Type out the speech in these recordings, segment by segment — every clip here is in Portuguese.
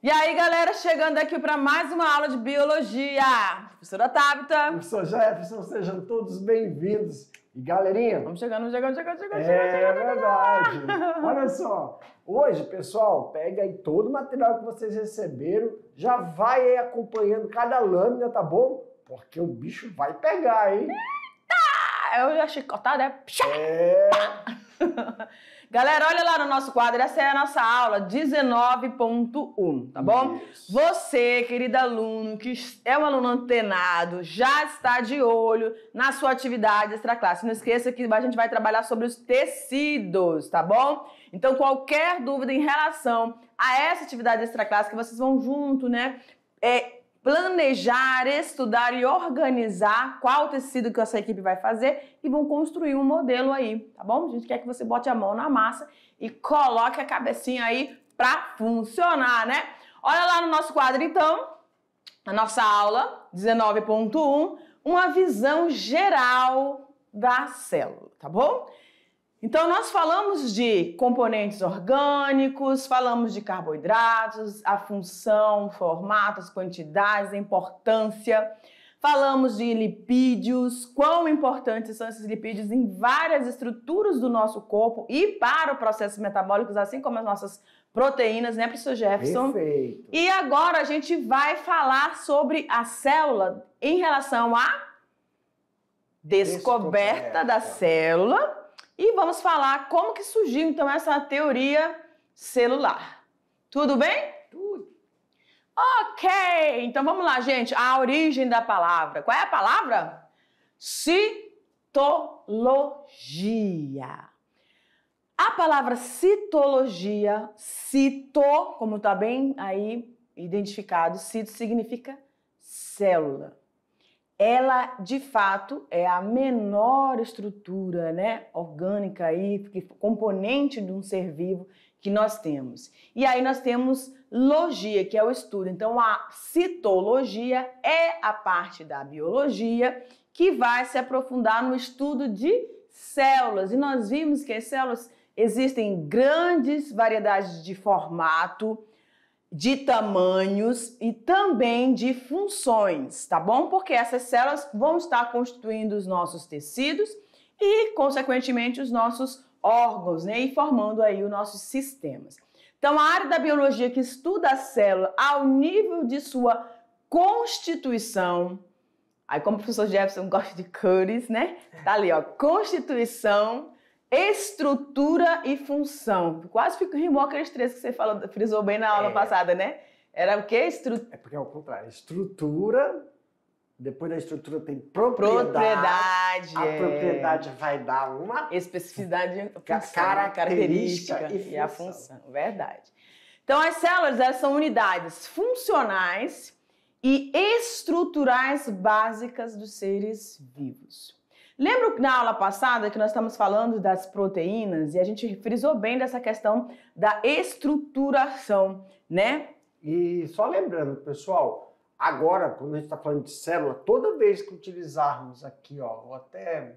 E aí, galera, chegando aqui para mais uma aula de biologia. Professora Tabita. Professor Jefferson, sejam todos bem-vindos. E galerinha... Vamos chegando. É verdade. Olha só, hoje, pessoal, pega aí todo o material que vocês receberam, já vai aí acompanhando cada lâmina, tá bom? Porque o bicho vai pegar, hein? Eita! Eu já chicotada, é... É... Galera, olha lá no nosso quadro, essa é a nossa aula 19.1, tá bom? Isso. Você, querido aluno, que é um aluno antenado, já está de olho na sua atividade extraclasse. Não esqueça que a gente vai trabalhar sobre os tecidos, tá bom? Então, qualquer dúvida em relação a essa atividade extraclasse, que vocês vão junto, né? Planejar, estudar e organizar qual tecido que essa equipe vai fazer e vão construir um modelo aí, tá bom? A gente quer que você bote a mão na massa e coloque a cabecinha aí pra funcionar, né? Olha lá no nosso quadro, então, a nossa aula 19.1, uma visão geral da célula, tá bom? Então, nós falamos de componentes orgânicos, falamos de carboidratos, a função, formatos, quantidades, a importância. Falamos de lipídios, quão importantes são esses lipídios em várias estruturas do nosso corpo e para processos metabólicos, assim como as nossas proteínas, né, professor Jefferson? Perfeito. E agora a gente vai falar sobre a célula em relação à descoberta da célula. E vamos falar como que surgiu, então, essa teoria celular. Tudo bem? Tudo. Ok, então vamos lá, gente. A origem da palavra. Qual é a palavra? Citologia. A palavra citologia, cito, como está bem aí identificado, cito significa célula. Ela, de fato, é a menor estrutura, né, orgânica aí, componente de um ser vivo que nós temos. E aí nós temos logia, que é o estudo. Então, a citologia é a parte da biologia que vai se aprofundar no estudo de células. E nós vimos que as células existem grandes variedades de formato, de tamanhos e também de funções, tá bom? Porque essas células vão estar constituindo os nossos tecidos e, consequentemente, os nossos órgãos, né? E formando aí os nossos sistemas. Então, a área da biologia que estuda a célula ao nível de sua constituição, aí como o professor Jefferson gosta de cores, né? Tá ali, ó, constituição, estrutura e função. Quase rimou aqueles três que você frisou bem na aula passada, né? Era o quê? É porque é o contrário. Estrutura, depois da estrutura tem propriedade. A propriedade vai dar uma especificidade, característica e a função. Verdade. Então, as células, elas são unidades funcionais e estruturais básicas dos seres vivos. Lembra na aula passada que nós estamos falando das proteínas e a gente frisou bem dessa questão da estruturação, né? E só lembrando, pessoal, agora, quando a gente está falando de célula, toda vez que utilizarmos aqui, ó, vou até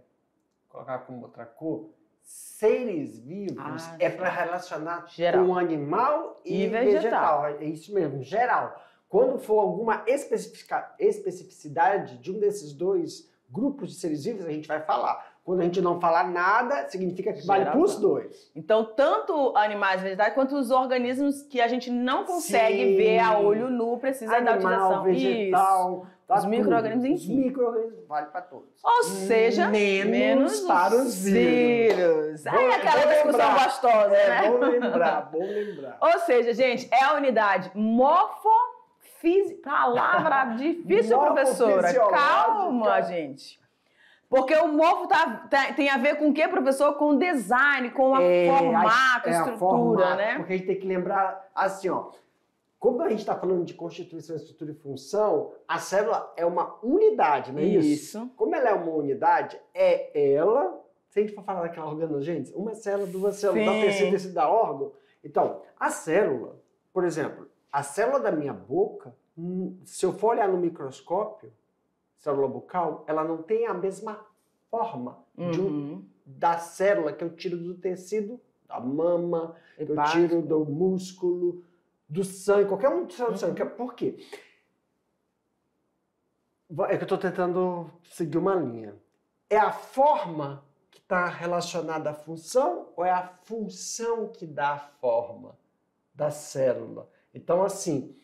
colocar com outra cor, seres vivos, é para relacionar com animal e vegetal. É isso mesmo, geral. Quando for alguma especificidade de um desses dois grupos de seres vivos, a gente vai falar. Quando a gente não falar nada, significa que vale para os dois. Então, tanto animais vegetais quanto os organismos que a gente não consegue ver a olho nu, precisa da utilização. Vegetal, os micro-organismos, enfim. Os micro-organismos vale para todos. Ou seja, menos para os vírus. Aí aquela discussão gostosa, né? Bom lembrar. Ou seja, gente, é a unidade palavra difícil, professora. Calma, gente. Porque o morfo tem a ver com o quê, professor? Com o design, com a formato, estrutura, né? Porque a gente tem que lembrar, assim, ó. Como a gente está falando de constituição, estrutura e função, a célula é uma unidade, não é isso? Isso. Como ela é uma unidade, ela... Se a gente for falar daquela organogênese, uma célula, duas células, da tecido da órgão. Então, a célula, por exemplo, a célula da minha boca, se eu for olhar no microscópio, célula bucal, ela não tem a mesma forma da célula que eu tiro do tecido, da mama, que eu tiro do músculo, do sangue, qualquer um do sangue. Por quê? É que eu estou tentando seguir uma linha. É a forma que está relacionada à função ou é a função que dá a forma da célula? Então, assim,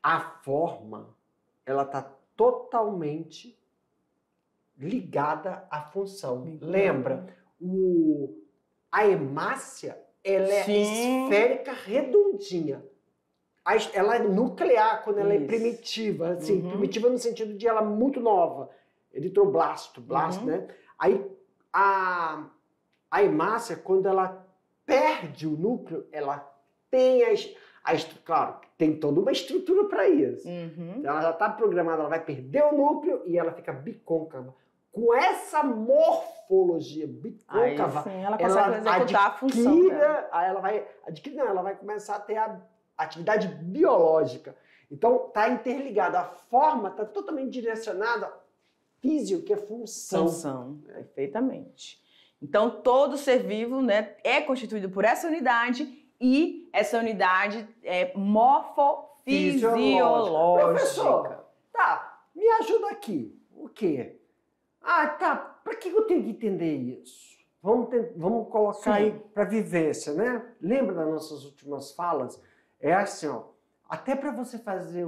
a forma, ela está totalmente ligada à função. Lembra? A hemácia, ela é esférica, redondinha. Ela é nuclear quando ela é primitiva. Assim, primitiva no sentido de ela muito nova. Eritroblasto, né? Aí, a hemácia, quando ela perde o núcleo, ela tem claro, tem toda uma estrutura para isso. Então, ela já está programada, ela vai perder o núcleo e ela fica bicôncava. Com essa morfologia bicôncava, ela consegue executar a função dela. Ela vai começar a ter a atividade biológica. Então, está interligado. A forma está totalmente direcionada físico, que é função. Função, perfeitamente. Então, todo ser vivo, né, é constituído por essa unidade e essa unidade é morfofisiológica. Professor, tá, me ajuda aqui. O quê? Ah, tá, para que eu tenho que entender isso? Vamos colocar aí para vivência, né? Lembra das nossas últimas falas? É assim, ó, até para você fazer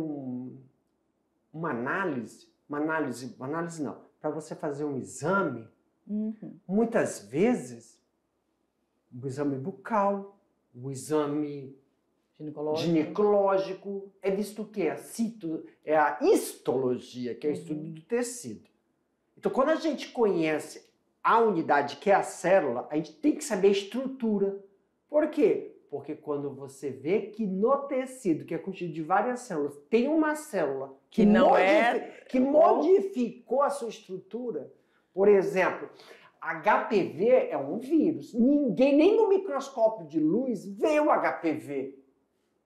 uma análise não, para você fazer um exame, muitas vezes, um exame bucal, um exame ginecológico, é visto o quê? É a histologia, que é o estudo do tecido. Então, quando a gente conhece a unidade que é a célula, a gente tem que saber a estrutura. Por quê? Porque quando você vê que no tecido, que é constituído de várias células, tem uma célula que modificou a sua estrutura. Por exemplo, HPV é um vírus. Ninguém, nem no microscópio de luz, vê o HPV.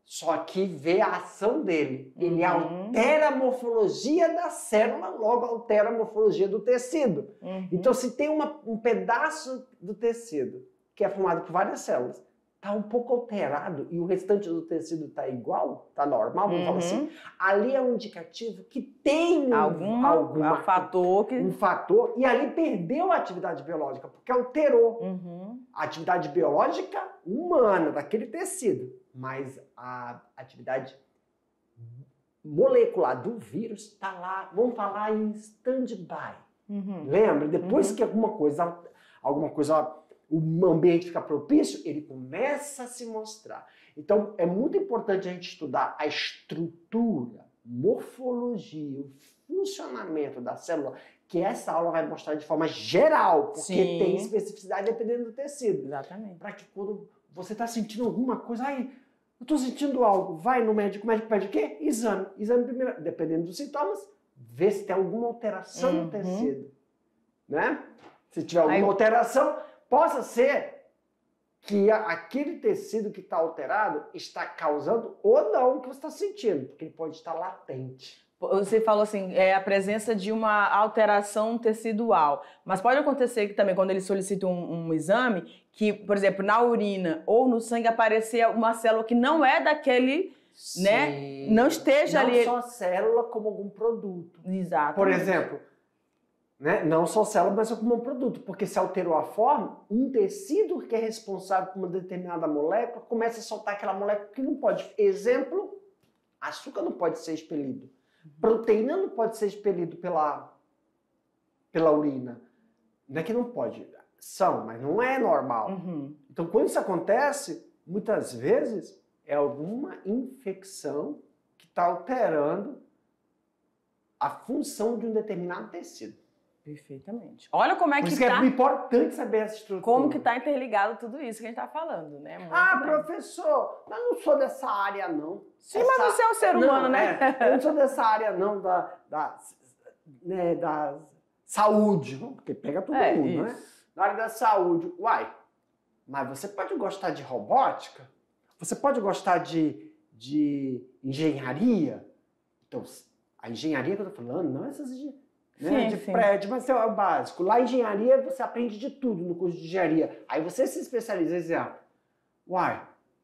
Só que vê a ação dele. Ele altera a morfologia da célula, logo altera a morfologia do tecido. Então, se tem um pedaço do tecido que é formado por várias células, está um pouco alterado e o restante do tecido está igual, está normal, vamos falar assim, ali é um indicativo que tem um fator e ali perdeu a atividade biológica, porque alterou a atividade biológica humana daquele tecido, mas a atividade molecular do vírus está lá, vamos falar em stand-by. Lembra? Depois que alguma coisa o ambiente fica propício, ele começa a se mostrar. Então, é muito importante a gente estudar a estrutura, morfologia, o funcionamento da célula, que essa aula vai mostrar de forma geral, porque tem especificidade dependendo do tecido. Exatamente. Para que quando você está sentindo alguma coisa, eu estou sentindo algo, vai no médico, o médico pede o quê? Exame. Exame primeiro, dependendo dos sintomas, vê se tem alguma alteração no tecido. Né? Se tiver alguma alteração, possa ser que aquele tecido que está alterado está causando ou não o que você está sentindo, porque ele pode estar latente. Você falou assim, a presença de uma alteração tecidual. Mas pode acontecer que também, quando ele solicita um exame, que, por exemplo, na urina ou no sangue aparecer uma célula que não é daquele, né? Não esteja ali. Não só célula, como algum produto. Exato. Por exemplo, né? Não só célula, mas como um produto. Porque se alterou a forma, um tecido que é responsável por uma determinada molécula começa a soltar aquela molécula que não pode. Exemplo, açúcar não pode ser expelido. Proteína não pode ser expelido pela urina. Não é que não pode. Mas não é normal. Então, quando isso acontece, muitas vezes é alguma infecção que está alterando a função de um determinado tecido. Perfeitamente. Olha como é que está... Por isso que é importante saber essa estrutura. Como que está interligado tudo isso que a gente está falando, né? Professor, mas não sou dessa área, não. Sim, mas você é um ser humano, né? Eu não sou dessa área, não, da saúde. Porque pega todo mundo, isso. Né? Na área da saúde. Mas você pode gostar de robótica? Você pode gostar de engenharia? Então, a engenharia que eu estou falando, não essas de prédio, mas é o básico. Lá em engenharia você aprende de tudo no curso de engenharia. Aí você se especializa e diz,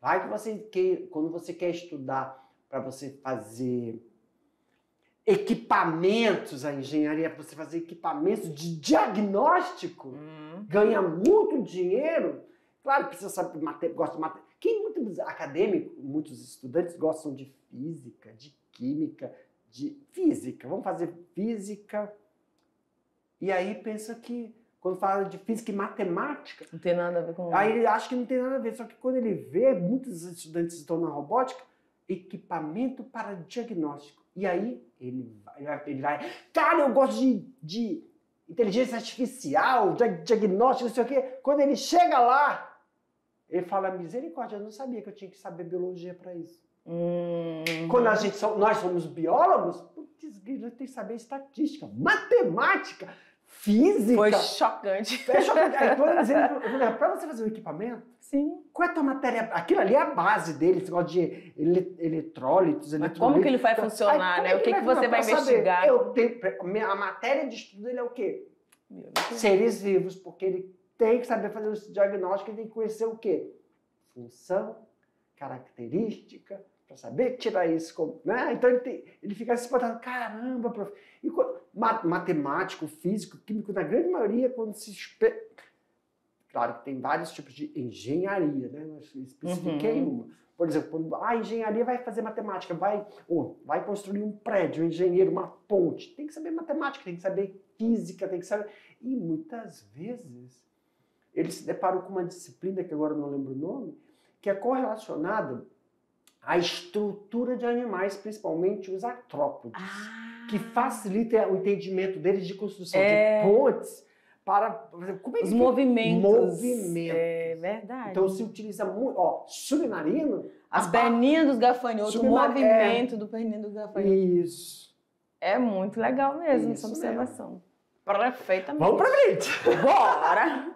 Vai que quando você quer estudar para você fazer equipamentos, a engenharia, para você fazer equipamentos de diagnóstico, ganha muito dinheiro. Claro que precisa saber, gosta de matemática. Muitos acadêmicos, muitos estudantes gostam de física, de química, de física. Vamos fazer física. E aí pensa que, quando fala de física e matemática... Não tem nada a ver com... Aí ele acha que não tem nada a ver. Só que quando ele vê, muitos estudantes estão na robótica, equipamento para diagnóstico. E aí ele vai... Cara, eu gosto de inteligência artificial, diagnóstico, não sei o quê. Quando ele chega lá, ele fala, misericórdia, eu não sabia que eu tinha que saber biologia para isso. Quando nós somos biólogos, putz, tem que saber estatística, matemática, física. Foi chocante. Foi chocante. Para você fazer um equipamento, sim. Qual é a tua matéria? Aquilo ali é a base dele, esse negócio de eletrólitos, mas como que ele vai funcionar, né? O que você vai investigar? A matéria de estudo dele é o quê? Seres vivos, porque ele tem que saber fazer o diagnóstico, ele tem que conhecer o quê? Função, característica, para saber tirar isso. Né? Então ele fica se espantando, caramba, prof. E matemático, físico, químico, na grande maioria, quando se... Claro que tem vários tipos de engenharia, né? Eu especifiquei uma. Por exemplo, quando a engenharia vai fazer matemática, vai construir um prédio, um engenheiro, uma ponte. Tem que saber matemática, tem que saber física, tem que saber... E muitas vezes eles se deparam com uma disciplina, que agora eu não lembro o nome, que é correlacionada à estrutura de animais, principalmente os artrópodes, que facilita o entendimento deles de construção de pontes para, por exemplo, como é que os movimentos. É verdade. Então se utiliza muito, submarino. As perninhas dos gafanhotos, o movimento do perninho dos gafanhotos. Isso. É muito legal mesmo essa observação. Perfeitamente. Vamos pra frente. Bora!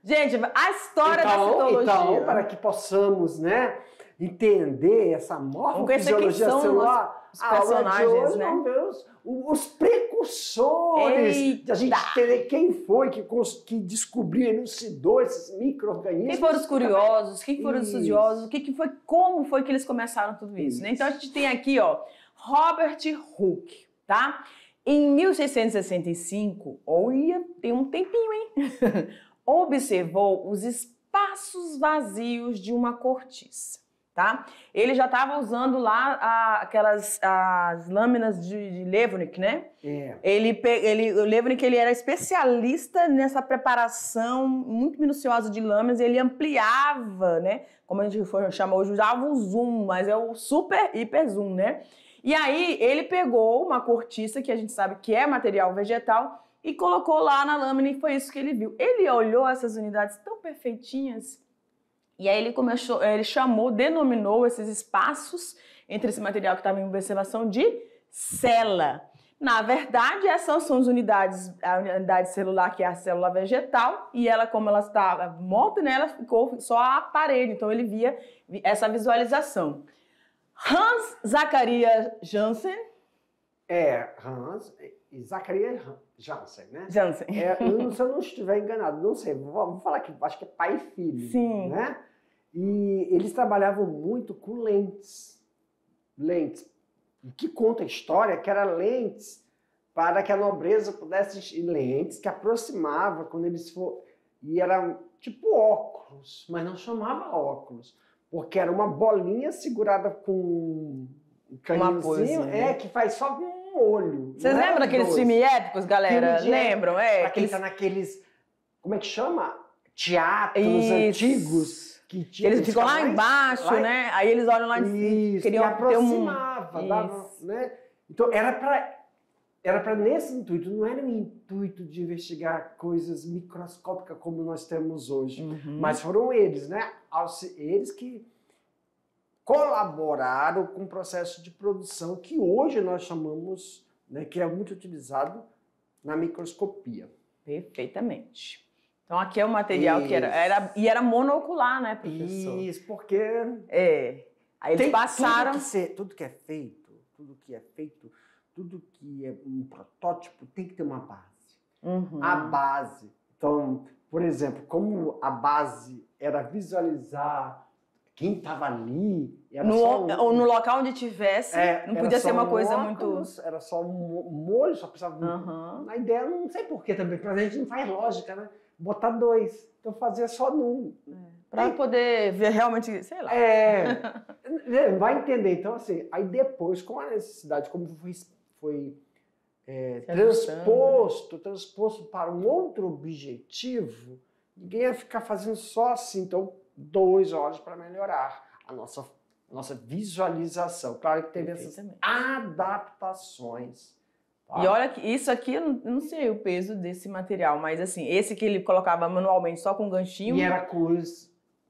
Gente, a história da citologia. Então, para que possamos, né, entender essa morfofisiologia celular, os personagens, hoje, né? Meu Deus, os precursores, a gente entender quem foi que descobriu, elucidou esses micro-organismos. Quem foram os curiosos, quem foram os estudiosos, como foi que eles começaram tudo isso, né? Então a gente tem aqui, Robert Hooke, tá? Em 1665, tem um tempinho, hein? Observou os espaços vazios de uma cortiça, tá? Ele já estava usando lá as lâminas de Leeuwenhoek, né? O Leeuwenhoek, ele era especialista nessa preparação muito minuciosa de lâminas, e ele ampliava, né? Como a gente chama hoje, usava o zoom, mas é o super hiper zoom, né? E aí ele pegou uma cortiça, que a gente sabe que é material vegetal, e colocou lá na lâmina, e foi isso que ele viu. Ele olhou essas unidades tão perfeitinhas, e aí ele denominou esses espaços entre esse material que estava em observação de célula. Na verdade, essas são as unidades, a unidade celular, que é a célula vegetal, e ela, como ela estava morta, né, ela ficou só a parede, então ele via essa visualização. Hans Zacharias Janssen. Hans e Zacharias Janssen, né? Janssen. Se eu não estiver enganado, não sei, vou falar aqui, acho que é pai e filho. Sim. Né? E eles trabalhavam muito com lentes. O que conta a história é que eram lentes para que a nobreza pudesse... Lentes que aproximava quando eles foram... E era tipo óculos, mas não chamava óculos. Porque era uma bolinha segurada com um caninhozinho, que faz só um olho. Vocês lembram daqueles filmes épicos, galera? Lembram? Pra quem tá naqueles, como é que chama? Teatros antigos. Eles ficam lá embaixo, né? Aí eles olham lá e queriam aproximava, dava, né? Então era para nesse intuito, não era um intuito de investigar coisas microscópicas como nós temos hoje, mas foram eles, né? Eles que colaboraram com o processo de produção que hoje nós chamamos, né, que é muito utilizado na microscopia. Perfeitamente. Então aqui é o material que era monocular, né, professor? Isso, porque aí eles passaram. Tudo que é feito, tudo que é um protótipo tem que ter uma base. A base. Então, por exemplo, como a base era visualizar quem estava ali... Era ou no local onde tivesse, não podia ser uma coisa muito... Era só um molho, só precisava... Na ideia, não sei porquê também, porque a gente não faz lógica, né? Botar 2. Então fazia só num. Para poder ver realmente, sei lá. Vai entender. Então, assim, aí depois, com a necessidade, como foi transposto para um outro objetivo, ninguém ia ficar fazendo só assim. Então, 2 horas para melhorar a nossa visualização. Claro que teve essas adaptações. E olha que isso aqui, eu não sei o peso desse material, mas assim, esse que ele colocava manualmente só com ganchinho. E era com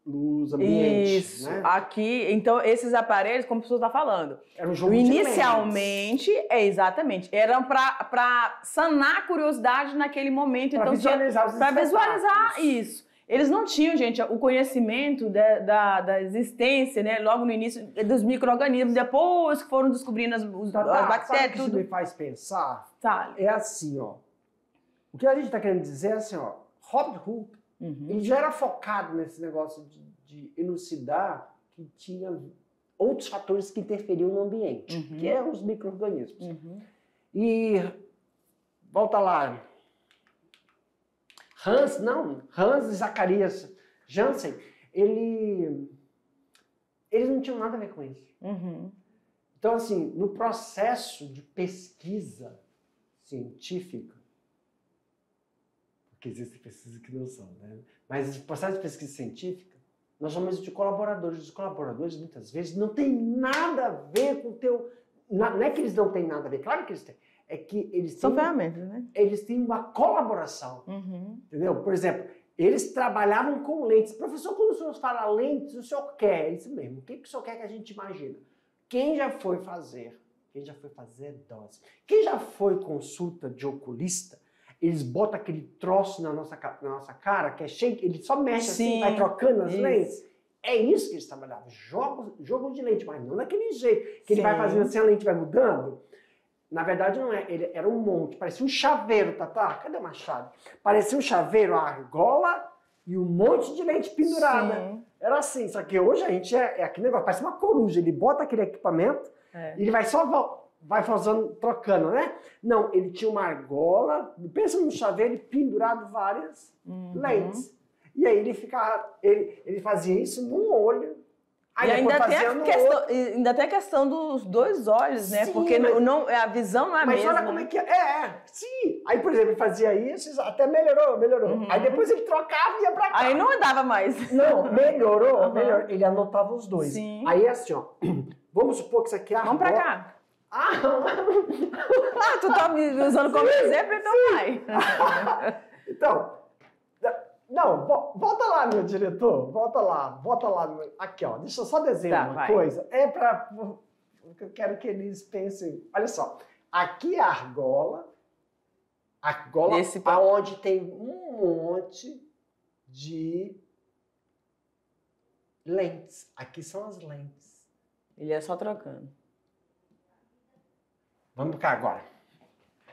luz ambiente. Isso, né? Aqui, então esses aparelhos, como a pessoa está falando, era um jogo inicialmente, exatamente, eram para sanar a curiosidade naquele momento. Para visualizar isso. Eles não tinham, gente, o conhecimento da existência, né? Logo no início, dos micro-organismos, depois que foram descobrindo as bactérias, sabe que tudo. Isso me faz pensar? Tá. É assim, ó. O que a gente está querendo dizer é assim, ó. Robert Hooke, ele já era focado nesse negócio de elucidar que tinha outros fatores que interferiam no ambiente, que é os micro-organismos. E, volta lá, Hans e Zacarias Janssen, eles não tinham nada a ver com isso. Então, assim, no processo de pesquisa científica, porque existem pesquisas que não são, né? Mas no processo de pesquisa científica, nós chamamos de colaboradores. Os colaboradores, muitas vezes, não têm nada a ver com o teu... Não é que eles não têm nada a ver, claro que eles têm. É que eles são ferramentas, né? Eles têm uma colaboração, entendeu? Por exemplo, eles trabalhavam com lentes. Professor, quando o senhor fala lentes, o senhor quer, é isso mesmo. O que o senhor quer que a gente imagina? Quem já foi fazer dose? Quem já foi consulta de oculista, eles botam aquele troço na nossa cara, que é cheio, ele só mexe assim, vai trocando as lentes. É isso que eles trabalhavam, jogo de lente, mas não daquele jeito, que ele vai fazendo assim, a lente vai mudando. Na verdade, não é. Ele era um monte. Parecia um chaveiro, Tatá. Cadê o machado? Parecia um chaveiro, a argola e um monte de lente pendurada. Era assim. Só que hoje a gente é aquele negócio. Parece uma coruja. Ele bota aquele equipamento e ele vai fazendo, trocando, né? Não, ele tinha uma argola. Pensa num chaveiro pendurado várias lentes. E aí ele fazia isso num olho. Aí e ainda tem a questão dos 2 olhos, né? Sim, porque a visão não é a mesma. Mas olha como é que é. Sim. Aí, por exemplo, ele fazia isso, até melhorou. Aí depois ele trocava e ia pra cá. Aí não andava mais. Não, melhorou. Ele anotava os 2. Sim. Aí é assim, ó. Vamos supor que isso aqui é Vamos pra cá. Tu tá me usando como exemplo, então vai. Então... Não, volta lá, meu diretor. Volta lá. Aqui, ó. Deixa eu só desenhar uma coisa. Eu quero que eles pensem. Olha só. Aqui é a argola. Aonde tem um monte de lentes. Aqui são as lentes. Ele é só trocando. Vamos cá agora.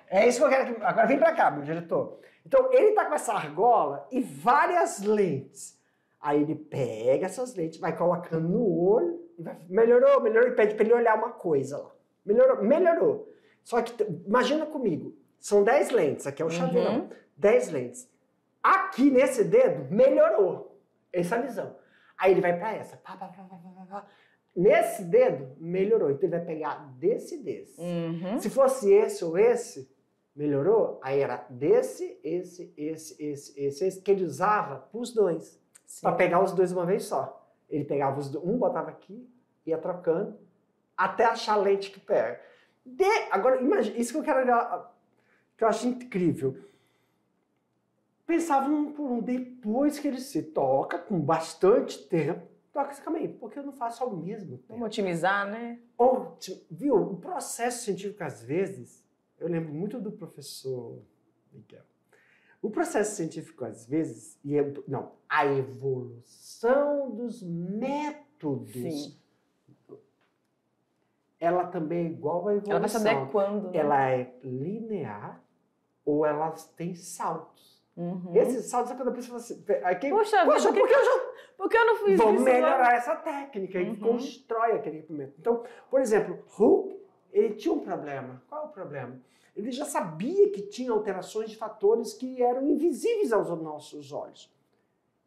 É isso que eu quero. Agora vem pra cá, meu diretor. Então, ele tá com essa argola e várias lentes. Aí ele pega essas lentes, vai colocando no olho, e melhorou, e pede para ele olhar uma coisa lá. Melhorou. Só que, imagina comigo, são 10 lentes, aqui é o chaveirão, 10 lentes. Aqui nesse dedo, melhorou essa visão. Aí ele vai para essa. Nesse dedo, melhorou. Então ele vai pegar desse e desse. Se fosse esse ou esse, melhorou? Aí era desse, esse, que ele usava para os 2. Para pegar os 2 uma vez só. Ele pegava os 2, botava aqui, ia trocando, até achar a lente que pega. Agora, imagina, isso que eu quero olhar, que eu acho incrível. Pensava um por um, depois que ele se toca, com bastante tempo, toca assim, calma aí, porque eu não faço ao mesmo tempo? Vamos otimizar, né? Viu? O processo científico, às vezes, eu lembro muito do professor Miguel. O processo científico, às vezes, a evolução dos métodos, sim, ela também é igual à evolução. Ela vai saber quando. Né? Ela é linear ou ela tem saltos. Esses saltos é quando a pessoa fala assim, aqui, Poxa, por que eu não fiz isso? Vamos melhorar essa técnica e constrói aquele equipamento. Então, por exemplo, Hooke, ele tinha um problema. Qual é o problema? Ele já sabia que tinha alterações de fatores que eram invisíveis aos nossos olhos.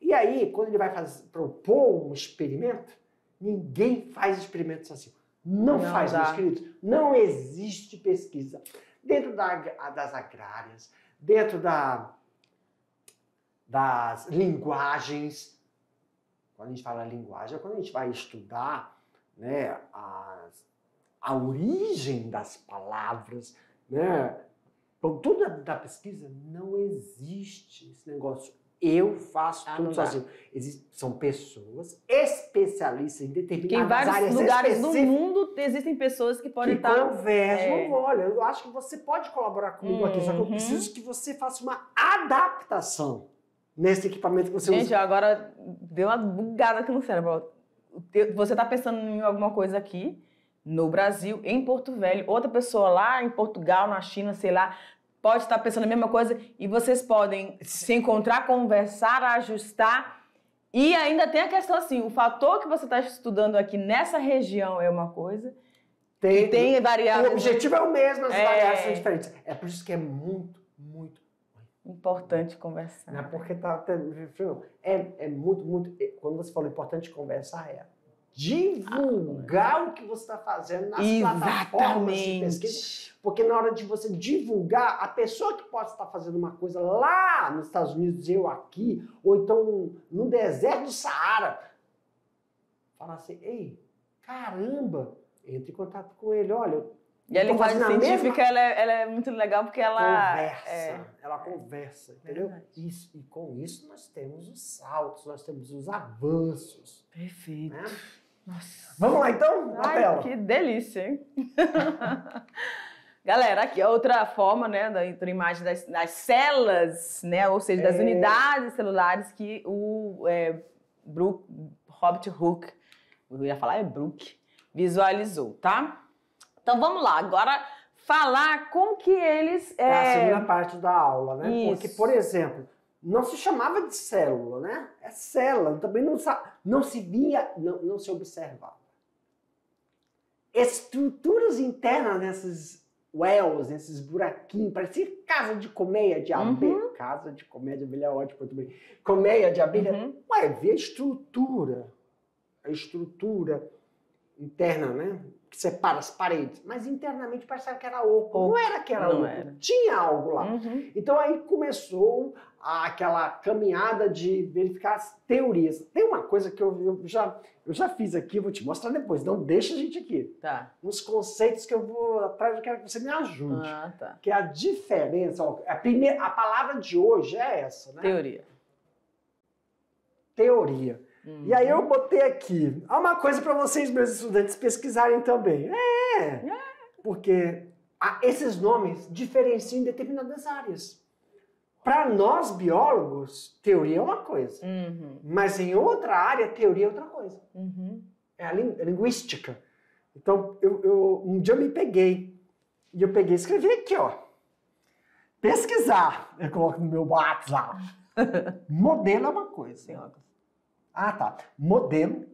E aí, quando ele vai propor um experimento, ninguém faz experimentos assim. Não faz, meus queridos. Não existe pesquisa. Dentro das agrárias, dentro das linguagens. Quando a gente fala linguagem, é quando a gente vai estudar, né, a origem das palavras, né? Então, tudo da pesquisa, não existe esse negócio. Eu faço tudo sozinho. São pessoas especialistas em determinadas áreas específicas. Em vários lugares do mundo existem pessoas que podem estar... Que conversam. Olha, eu acho que você pode colaborar comigo aqui, só que eu preciso que você faça uma adaptação nesse equipamento que você usa. Gente, agora deu uma bugada aqui no cérebro. Você está pensando em alguma coisa aqui, no Brasil, em Porto Velho, outra pessoa lá em Portugal, na China, sei lá, pode estar pensando a mesma coisa e vocês podem se encontrar, conversar, ajustar. E ainda tem a questão assim, o fator que você está estudando aqui nessa região é uma coisa, tem variáveis... O objetivo é o mesmo, as variáveis são diferentes. É por isso que é muito importante conversar. Não é porque é muito... Quando você falou importante conversar, divulgar o que você está fazendo nas plataformas de pesquisa. Porque na hora de você divulgar, a pessoa que pode estar fazendo uma coisa lá nos Estados Unidos, eu aqui, ou então no deserto do Saara, fala assim, ei, caramba, entre em contato com ele, olha... E a linguagem científica, ela é muito legal porque ela... Ela conversa, entendeu? Isso, e com isso nós temos os saltos, nós temos os avanços. Perfeito. Né? Nossa. Vamos lá então? Ai, que delícia, hein? Galera, aqui é outra forma, né, da imagem das células, né, ou seja, das unidades celulares que o Robert Hooke, eu ia falar Brooke, visualizou, tá? Então vamos lá, agora falar como que eles... É a segunda parte da aula, né? Isso. Porque, por exemplo, não se chamava de célula, né? É célula, também não se via, não se observava. Estruturas internas nesses wells, nesses buraquinhos, parecia casa de colmeia de abelha. Casa de colmeia de abelha é ótimo também. Colmeia de abelha. Ué, vê a estrutura interna, né? Que separa as paredes, mas internamente parecia que era oco. Não era que era oco, tinha algo lá. Então aí começou aquela caminhada de verificar as teorias. Tem uma coisa que eu já fiz aqui, eu vou te mostrar depois, não deixa a gente aqui. Tá. Uns conceitos que eu vou atrás, eu quero que você me ajude. Tá. Que é a diferença, ó, a palavra de hoje é essa, né? Teoria. E aí eu botei aqui, há uma coisa para vocês, meus estudantes, pesquisarem também. Porque esses nomes diferenciam em determinadas áreas. Para nós, biólogos, teoria é uma coisa. Mas em outra área, teoria é outra coisa. É a linguística. Então, um dia eu me peguei. E eu peguei e escrevi aqui, ó. Pesquisar. Eu coloco no meu WhatsApp. Modelo é uma coisa. Sim, ó. Tá. Modelo,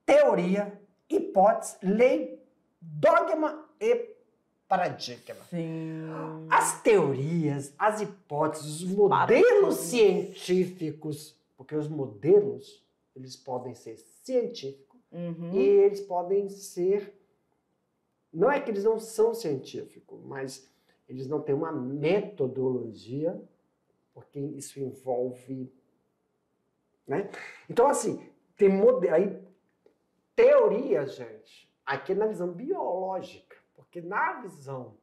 teoria, hipótese, lei, dogma e paradigma. Sim. As teorias, as hipóteses, os modelos científicos, porque os modelos, eles podem ser científicos e eles podem ser... Não é que eles não são científicos, mas eles não têm uma metodologia, porque isso envolve... Né? Então, assim, tem aí, teoria, gente, aqui na visão biológica, porque na visão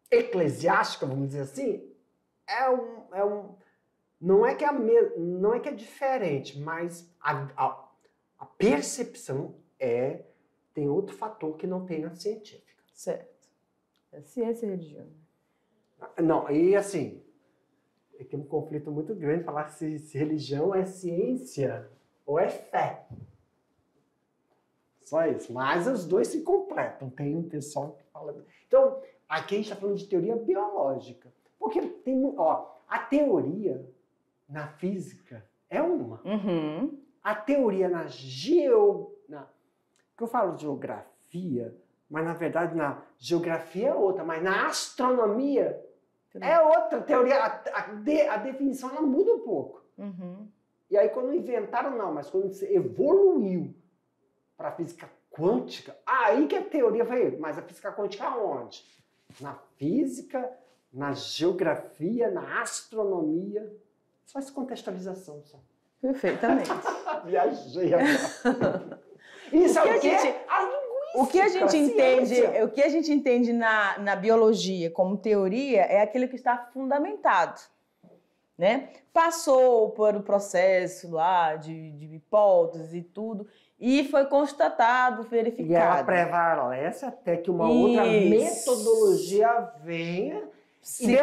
eclesiástica, vamos dizer assim, não é que é diferente, mas a percepção tem outro fator que não tem na científica. Certo. É ciência e religião. Não, e assim... Tem um conflito muito grande falar se religião é ciência ou é fé. Só isso. Mas os dois se completam. Tem um pessoal que fala... Então, aqui a gente está falando de teoria biológica. Porque tem, ó, a teoria na física é uma. Uhum. A teoria que eu falo geografia, mas na verdade na geografia é outra, mas na astronomia é outra teoria. A definição ela muda um pouco. Uhum. E aí quando inventaram, não, mas quando você evoluiu para a física quântica, aí que a teoria foi, mas a física quântica aonde? Na física, na geografia, na astronomia. Só essa contextualização, só. Perfeitamente. Viajei agora. Isso é o quê? O que a gente entende na biologia como teoria é aquilo que está fundamentado, né? Passou por um processo lá de hipótese e tudo, e foi constatado, verificado. E ela prevalece até que uma outra metodologia venha se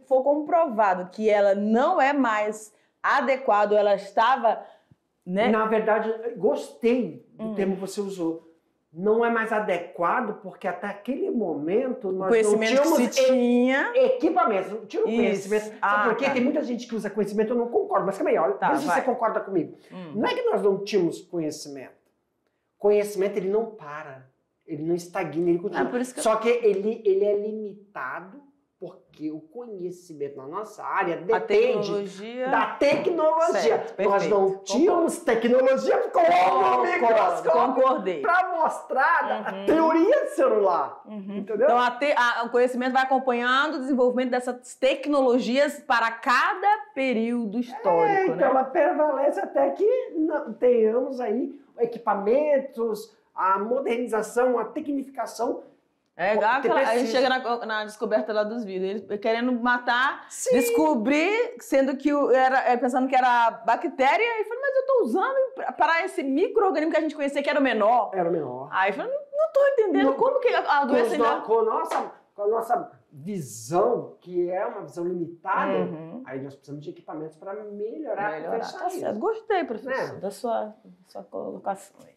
for comprovado que ela não é mais adequada, ela estava... Né? Na verdade, gostei do termo que você usou. Não é mais adequado, porque até aquele momento nós não tínhamos equipamentos, não tínhamos conhecimento. Sabe por quê? Tem muita gente que usa conhecimento, eu não concordo, mas calma aí, olha, vê se você concorda comigo. Não é que nós não tínhamos conhecimento. Conhecimento, ele não para, ele não estagna, ele continua. Só que ele é limitado, porque o conhecimento na nossa área depende da tecnologia. Certo, nós não tínhamos tecnologia como microscópio para mostrar a teoria do celular. Entendeu? Então, o conhecimento vai acompanhando o desenvolvimento dessas tecnologias para cada período histórico. Então, ela prevalece até que tenhamos aí equipamentos, a modernização, a tecnificação. É igual a gente chega na descoberta lá dos vírus, ele querendo matar, descobrir, sendo que pensando que era bactéria, e falei, mas eu estou usando para esse micro-organismo que a gente conhecia que era o menor. Era o menor. Aí eu falei, não estou entendendo como que a doença ainda... Com a nossa visão, que é uma visão limitada, aí nós precisamos de equipamentos para melhorar tá certo. Gostei, professor, da sua colocação aí.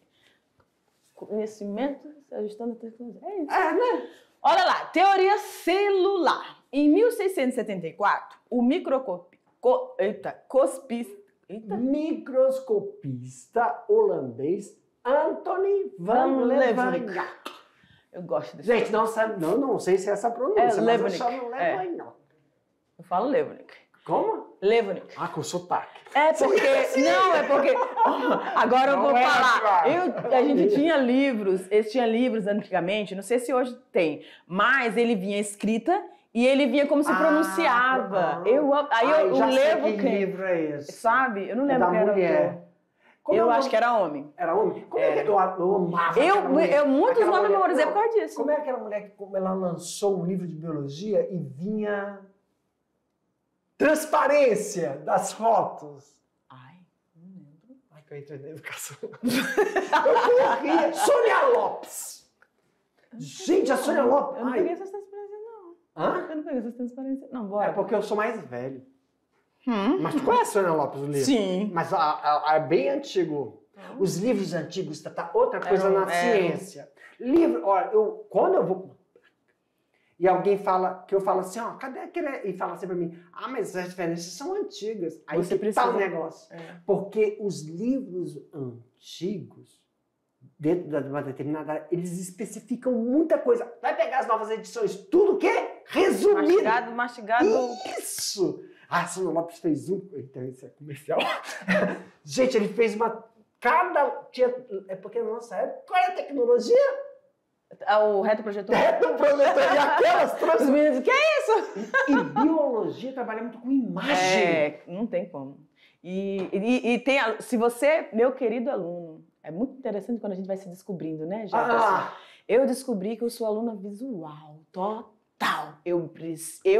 Conhecimento se ajustando a tecnologia. É isso. Né? Olha lá, teoria celular. Em 1674, o microscopista holandês Antonie van Leeuwenhoek. Eu gosto desse Gente, não sei se é essa pronúncia, mas eu só não levo Eu falo Leeuwenhoek. Como? Leeuwenhoek. Com sotaque. É porque... Agora eu vou falar. A gente tinha livros, antigamente, não sei se hoje tem, mas ele vinha escrita e ele vinha como se pronunciava. Eu levo que livro é esse? Sabe? Eu não lembro quem era o autor. Eu acho que era homem. Era homem? Como é que eu amava aquela mulher? Eu muitos nomes memorizei por causa disso. Como é aquela mulher que ela lançou um livro de biologia e vinha... transparência das fotos. Ai, não lembro. Ai, que eu entrei na educação. Eu corria. Sônia Lopes. Gente, a Sônia Lopes. Eu não peguei essas transparências, não. Hã? Eu não peguei essas transparências. Não, bora. É porque eu sou mais velho. Mas tu conhece a Sônia Lopes, o livro? Sim. Mas é bem antigo. Os livros antigos tá outra coisa na ciência. Livro, olha, quando eu vou... E alguém fala, que eu falo assim, cadê aquele... E fala assim pra mim, mas as referências são antigas. Aí você precisa... tá o negócio. Porque os livros antigos, dentro de uma determinada área, eles especificam muita coisa. Vai pegar as novas edições, tudo o quê? Resumido. Mastigado. Isso! A Sônia Lopes fez então isso é comercial. Gente, ele fez uma... É porque na nossa época, qual é a tecnologia? O retroprojetor. E aquelas Os meninos, que é isso? E biologia trabalha muito com imagem. Não tem como. E tem, se você, meu querido aluno, é muito interessante quando a gente vai se descobrindo, né, Jefferson? Eu descobri que eu sou aluna visual, total. Eu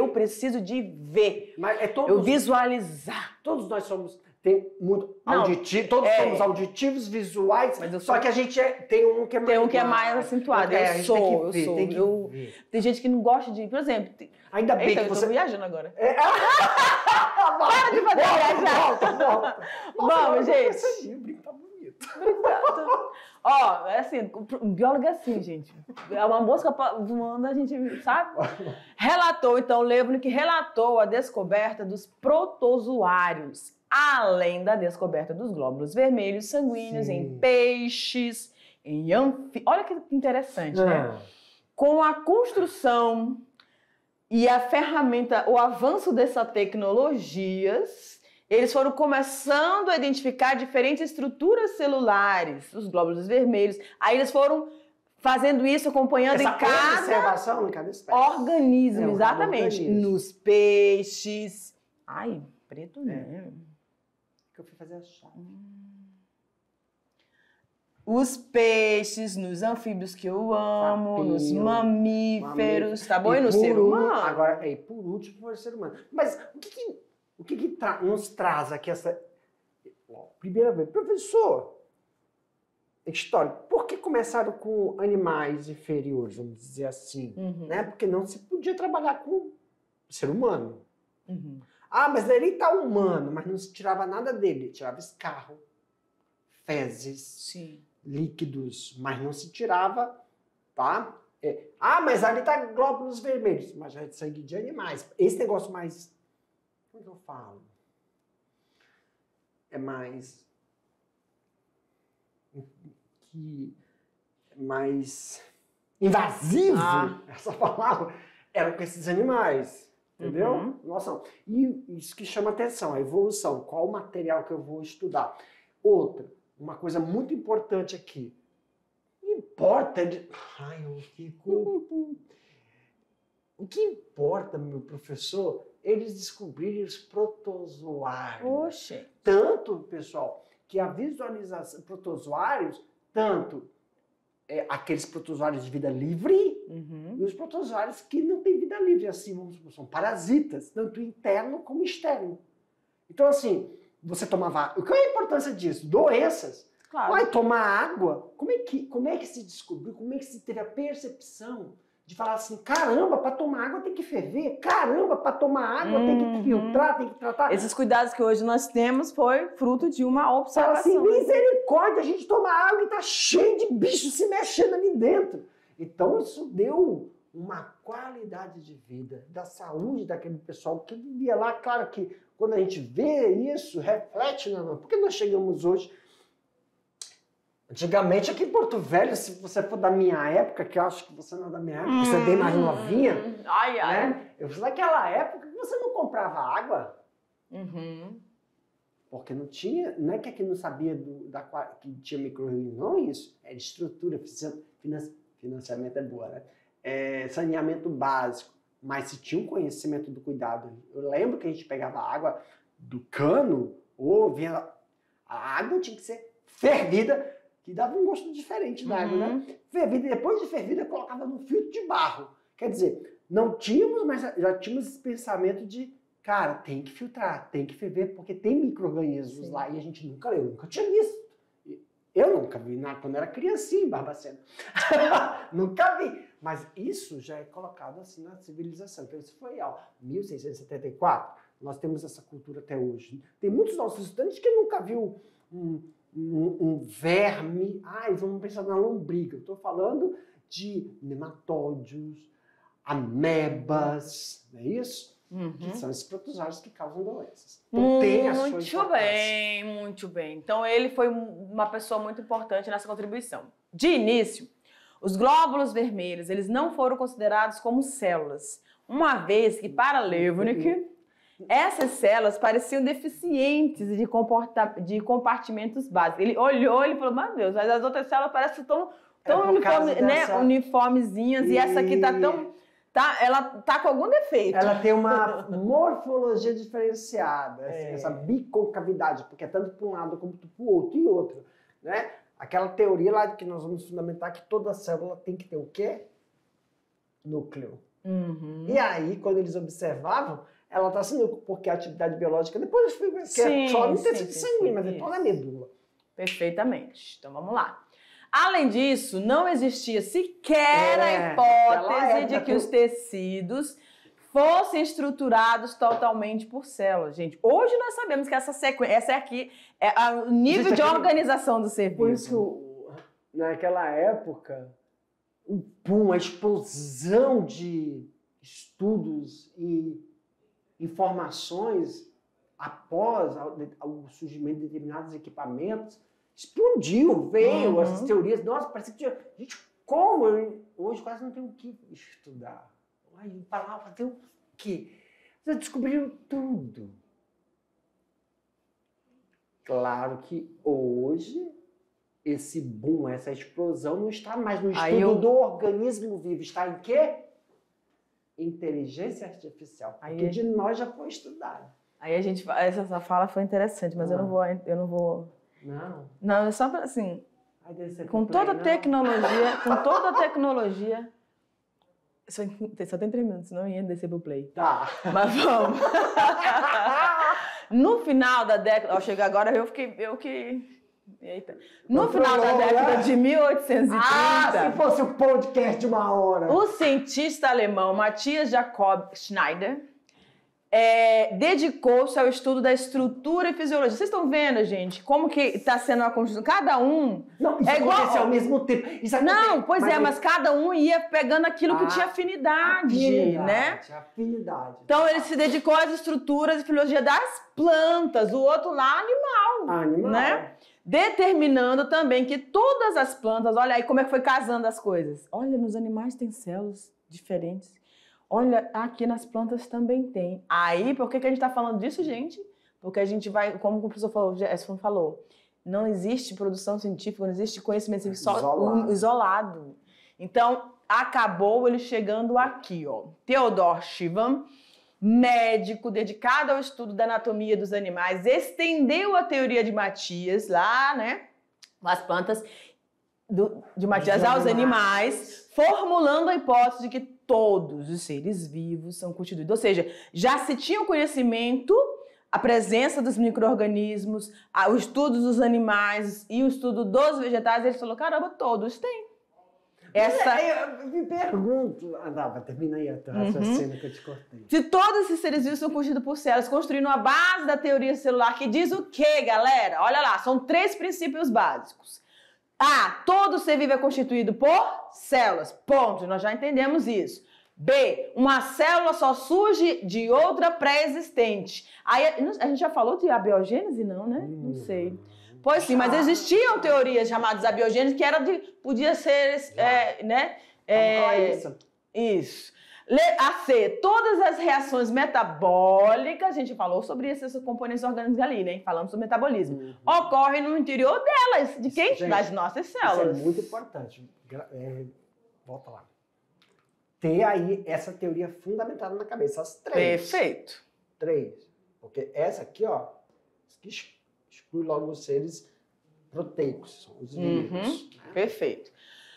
preciso de ver. Mas eu visualizar. Todos nós somos... Tem muito auditivo, todos somos auditivos, visuais, só que a gente tem um que é mais... Tem um que é mais acentuado. Eu sou. Tem gente que não gosta de... Por exemplo... Ainda bem que você... Eu tô viajando agora. Para de fazer viajar. Volta. Vamos, gente. Esse brinco tá bonito. Obrigada. Ó, é assim, biólogo é assim, gente. É uma mosca voando, a gente sabe? Relatou, então, Levnik relatou a descoberta dos protozoários, além da descoberta dos glóbulos vermelhos sanguíneos em peixes, em anfíbios. Olha que interessante, né? Com a construção e a ferramenta, o avanço dessas tecnologias, eles foram começando a identificar diferentes estruturas celulares, os glóbulos vermelhos. Aí eles foram fazendo isso, acompanhando em cada espécie. Organismo, exatamente. Nos peixes. Ai, preto mesmo. Que eu fui fazer a chave. Os peixes, nos anfíbios que eu amo, papinho, nos mamíferos, tá bom? E no ser humano. Agora, por último, foi o ser humano. Mas o que nos traz aqui essa... Primeira vez, professor, história, por que começaram com animais inferiores, vamos dizer assim? Né? Porque não se podia trabalhar com o ser humano. Ah, mas ele tá humano, mas não se tirava nada dele. Tirava escarro, fezes, líquidos, mas não se tirava, tá? Ah, mas ali tá glóbulos vermelhos, mas já é de sangue de animais. Esse negócio mais... Como eu falo? É mais... mais invasivo, essa palavra, era com esses animais. Entendeu? Nossa, e isso que chama atenção, a evolução. Qual o material que eu vou estudar? Outra, uma coisa muito importante aqui. Não importa... Ai, eu fico... O que importa, meu professor, eles descobrirem os protozoários. Oxe! Tanto, pessoal, que a visualização... Protozoários, tanto... aqueles protozoários de vida livre e os protozoários que não têm vida livre, assim, são parasitas, tanto interno como externo. Então, assim, você tomava... Qual é a importância disso? Doenças. Claro. Vai tomar água. Como é que se descobriu? Como é que se teve a percepção de falar assim, caramba, para tomar água tem que ferver, caramba, para tomar água tem que filtrar, tem que tratar. Esses cuidados que hoje nós temos foi fruto de uma observação. Assim, misericórdia, a gente toma água e tá cheio de bicho se mexendo ali dentro. Então isso deu uma qualidade de vida, da saúde daquele pessoal que vivia lá. Claro que quando a gente vê isso, reflete, não, porque nós chegamos hoje... Antigamente, aqui em Porto Velho, se você for da minha época, que eu acho que você não é da minha época, você é bem mais novinha, né? Eu sou daquela época que você não comprava água. Porque não tinha, não é que aqui não sabia que tinha micro-rios, não isso. Era estrutura, financiamento é boa, né? Saneamento básico. Mas se tinha um conhecimento do cuidado. Eu lembro que a gente pegava água do cano, ou vinha... A água tinha que ser fervida, que dava um gosto diferente da água, né? Fervida, depois de fervida, colocava no filtro de barro. Quer dizer, não tínhamos, mas já tínhamos esse pensamento de, cara, tem que filtrar, tem que ferver, porque tem micro-organismos lá, e a gente eu nunca tinha visto. Eu nunca vi, quando era criancinha em Barbacena. Nunca vi. Mas isso já é colocado assim na civilização. Então isso foi, 1674. Nós temos essa cultura até hoje. Tem muitos nossos estudantes que nunca viu um verme. Vamos pensar na lombriga. Eu estou falando de nematóidos, amebas, não é isso? Que são esses protozoários que causam doenças. Então, tem a sua importância. Muito bem. Então ele foi uma pessoa muito importante nessa contribuição. De início, os glóbulos vermelhos eles não foram considerados como células, uma vez que para Levnik essas células pareciam deficientes de compartimentos básicos. Ele olhou e falou, meu Deus, mas as outras células parecem tão uniformezinhas e essa aqui tá tão... ela tá com algum defeito. Ela tem uma morfologia diferenciada, essa biconcavidade, porque é tanto para um lado como para o outro e outro, né? Aquela teoria lá que nós vamos fundamentar que toda célula tem que ter o quê? Núcleo. E aí, quando eles observavam, ela está sem núcleo, porque a atividade biológica, depois eu fui ver que é só no tecido sanguíneo, mas depois na medula. Perfeitamente. Então vamos lá. Além disso, não existia sequer a hipótese de que os tecidos fossem estruturados totalmente por células. Gente, hoje nós sabemos que essa aqui é o nível de organização do ser vivo. Por isso que naquela época, o boom, a explosão de estudos e informações após o surgimento de determinados equipamentos, explodiu, veio essas teorias. Nossa, parecia que tinha... Gente, como? Hoje quase não tem o que estudar. Aí, para lá, fazer o quê? Vocês descobriram tudo. Claro que hoje esse boom, essa explosão não está mais no estudo do organismo vivo. Está em quê? Inteligência artificial. Porque de nós já foi estudado. Aí a gente... Essa fala foi interessante, mas eu não vou... Não, é só para assim... Com toda a tecnologia... Só tem 3 minutos, senão eu ia descer pro play. Tá. Mas vamos. No final da década... Ao chegar agora, eu que... Eita. No final da década de 1830... se fosse um podcast de 1 hora! O cientista alemão Matthias Jakob Schneider dedicou-se ao estudo da estrutura e fisiologia. Vocês estão vendo, gente, como que está sendo a construção? Cada um... Não, isso aconteceu ao mesmo tempo. Mas cada um ia pegando aquilo que tinha afinidade, né? Afinidade. Então, ele se dedicou às estruturas e fisiologia das plantas, o outro lá, animal. Né? Determinando também que todas as plantas... Olha aí como é que foi casando as coisas. Olha, nos animais tem células diferentes. Olha, aqui nas plantas também tem. Aí, por que a gente está falando disso, gente? Porque a gente vai, como o professor falou, não existe produção científica, não existe conhecimento científico isolado. Então, acabou ele chegando aqui, ó. Theodor Schwann, médico dedicado ao estudo da anatomia dos animais, estendeu a teoria de Matthias lá, né? As plantas de Matthias aos animais, formulando a hipótese de que todos os seres vivos são constituídos. Ou seja, já se tinha o conhecimento, a presença dos micro-organismos, o estudo dos animais e o estudo dos vegetais. Ele falou, caramba, todos têm. Eu me pergunto... termina aí a raciocínio que eu te cortei. Se todos esses seres vivos são constituídos por células, construindo a base da teoria celular, que diz o quê, galera? Olha lá, são 3 princípios básicos. Todo ser vivo é constituído por células. Ponto. Nós já entendemos isso. B, uma célula só surge de outra pré-existente. Aí, a gente já falou de abiogênese? Não, né? Não sei. Pois sim, mas existiam teorias chamadas abiogênese que podia ser, né? Isso. A C, todas as reações metabólicas, a gente falou sobre esses componentes orgânicos ali, né? Falamos sobre metabolismo. Ocorrem no interior delas. De quem? Gente, das nossas células. Isso é muito importante. Volta lá. Ter aí essa teoria fundamentada na cabeça, as 3. Perfeito. 3. Porque essa aqui, ó, exclui logo os seres proteicos, os vivos. Né? Perfeito.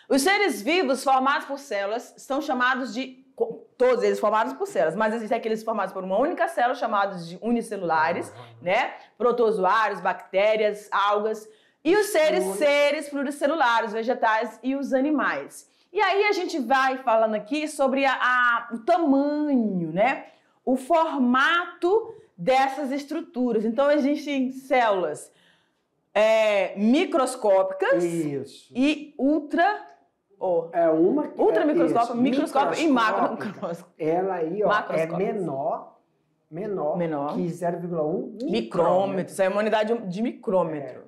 Os seres vivos formados por células são chamados de... Todos eles formados por células, mas existem aqueles formados por uma única célula, chamados de unicelulares, né? Protozoários, bactérias, algas. E os seres pluricelulares, vegetais e os animais. E aí a gente vai falando aqui sobre o tamanho, né? O formato dessas estruturas. Então, existem células microscópicas e ultramicroscópica, microscópica e macroscópica. Ela aí, ó, é menor que 0,1 micrômetro. Isso é uma unidade de micrômetro.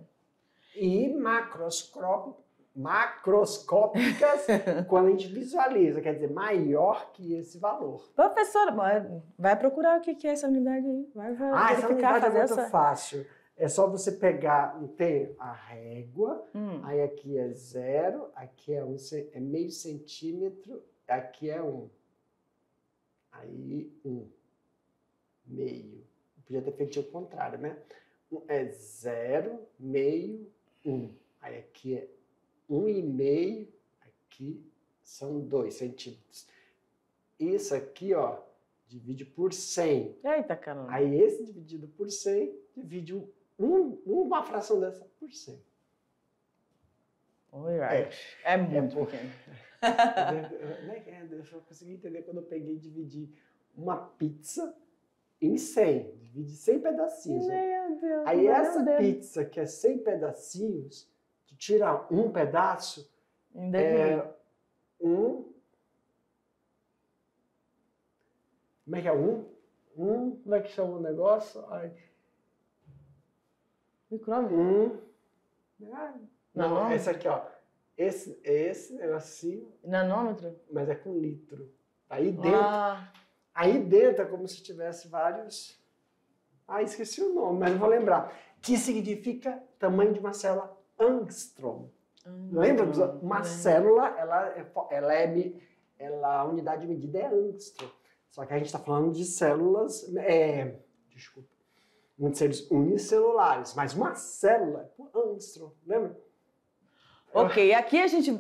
E macroscópicas, quando a gente visualiza, quer dizer, maior que esse valor. Professora, vai procurar o que é essa unidade aí. Essa unidade é muito fácil. É só você pegar, tem a régua, aí aqui é 0, aqui é meio centímetro, aqui é 1. Aí 1. Meio. Eu podia ter feito o contrário, né? É 0, meio, 1. Aí aqui é 1,5, aqui são 2 centímetros. Isso aqui, ó, divide por 100. Eita, caramba. Aí esse dividido por 100, divide uma fração dessa por 100. É muito pequeno. Eu só consegui entender quando eu peguei e dividi uma pizza em 100. Divide 100 pedacinhos. Meu Deus. Aí essa pizza, que é 100 pedacinhos, tu tira um pedaço, como é que é como é que chama o negócio? Micrômetro? Não, esse aqui, ó. Esse negocinho. Nanômetro? Mas é com litro. Aí dentro é como se tivesse vários... esqueci o nome, mas não vou lembrar. Que significa tamanho de uma célula angstrom. Lembra? Uma célula, a unidade de medida é angstrom. Só que a gente está falando de células, de seres unicelulares, mas uma célula é angstrom, lembra? Ok, aqui a gente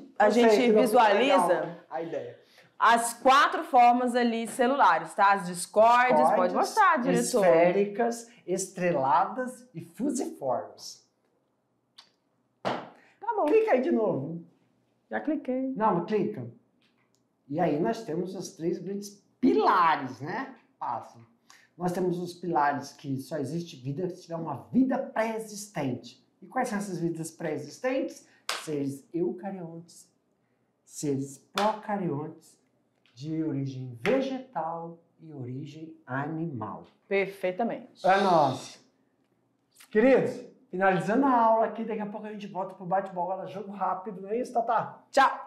visualiza a ideia. As 4 formas ali celulares, tá? As discórdias, pode mostrar, diretor. Esféricas, estreladas e fusiformes. Tá bom. Clica aí de novo. Já cliquei. Não, clica. E aí nós temos os 3 grandes pilares, né? Nós temos os pilares que só existe vida se tiver uma vida pré-existente. E quais são essas vidas pré-existentes? Seres eucariontes, seres procariontes, de origem vegetal e origem animal. Perfeitamente. Para nós. Queridos, finalizando a aula aqui, daqui a pouco a gente volta pro bate-bola, jogo rápido, não é isso, Tatá? Tchau!